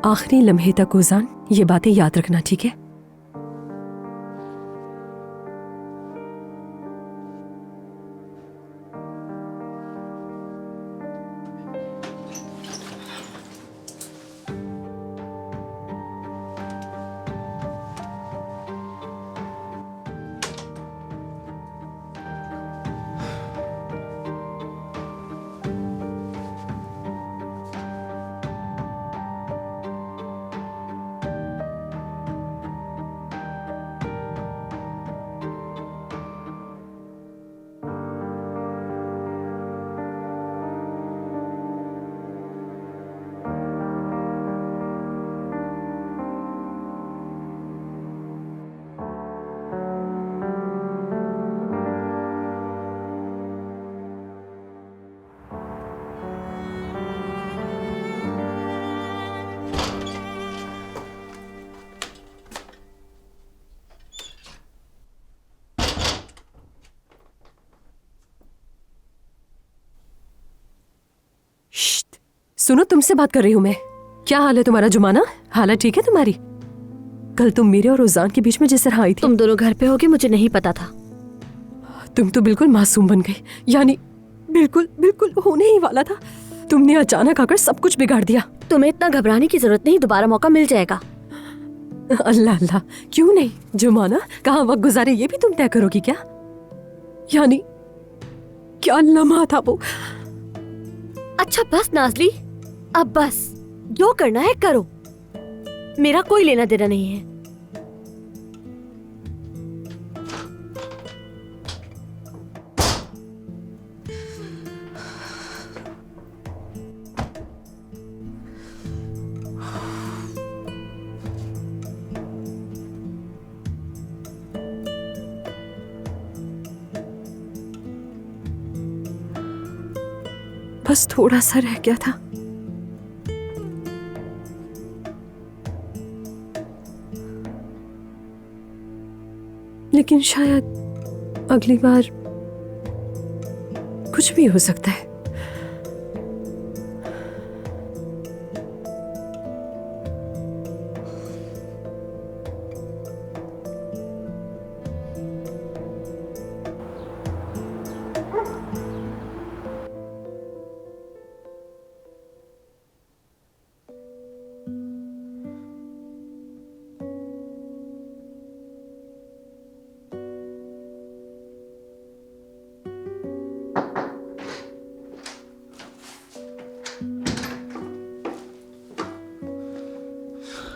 आखिरी लम्हे तक उजान ये बातें याद रखना, ठीक है? सुनो, तुमसे बात कर रही हूं मैं। क्या हाल है तुम्हारा जुमाना? हालत ठीक है तुम्हारी? कल तुम मेरे और उजान के बीच में जिस तरह आई थी। तुम दोनों घर पे होगे मुझे नहीं पता था। तुम तो बिल्कुल मासूम बन गई, यानी बिल्कुल बिल्कुल होने ही वाला था। तुमने अचानक आकर सब कुछ बिगाड़ दिया। तुम्हें इतना घबराने की जरूरत नहीं, दोबारा मौका मिल जाएगा। अल्लाह अल्लाह, क्यों नहीं? जुमाना कहाँ वक्त गुजारे ये भी तुम तय करोगी क्या? यानी क्या लम्हा था वो। अच्छा बस नाज़ली, अब बस जो करना है करो, मेरा कोई लेना देना नहीं है। बस थोड़ा सा रह गया था। लेकिन शायद अगली बार कुछ भी हो सकता है।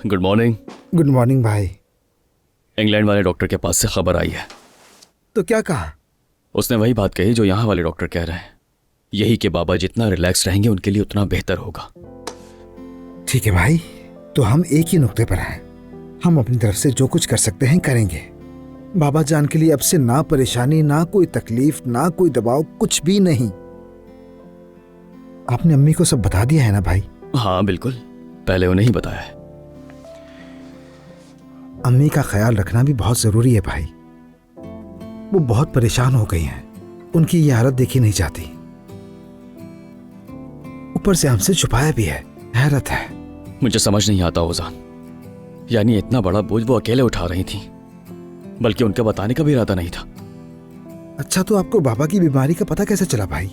Good morning. गुड मॉर्निंग भाई। इंग्लैंड वाले डॉक्टर के पास से खबर आई है। तो क्या कहा? उसने वही बात कही जो यहाँ वाले डॉक्टर कह रहे हैं, यही कि बाबा जितना रिलैक्स रहेंगे उनके लिए उतना बेहतर होगा। ठीक है भाई, तो हम एक ही नुक्ते पर हैं। हम अपनी तरफ से जो कुछ कर सकते हैं करेंगे। बाबा जान के लिए अब से ना परेशानी, ना कोई तकलीफ, ना कोई दबाव, कुछ भी नहीं। आपने अम्मी को सब बता दिया है ना भाई? हाँ बिल्कुल, पहले उन्हें ही बताया है। अम्मी का ख्याल रखना भी बहुत जरूरी है भाई। वो बहुत परेशान हो गई हैं, उनकी ये हालत देखी नहीं जाती। ऊपर से हमसे छुपाया भी है, हैरत है। मुझे समझ नहीं आता ओजान, यानी इतना बड़ा बोझ वो अकेले उठा रही थी, बल्कि उनका बताने का भी इरादा नहीं था। अच्छा, तो आपको बाबा की बीमारी का पता कैसे चला भाई?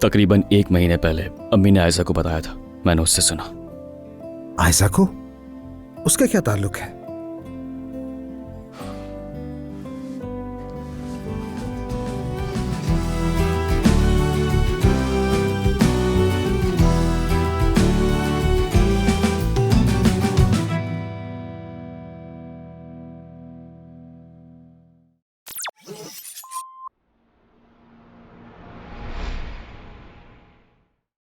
तकरीबन 1 महीने पहले अम्मी ने आयशा को बताया था, मैंने उससे सुना। आयशा को? उसका क्या ताल्लुक है?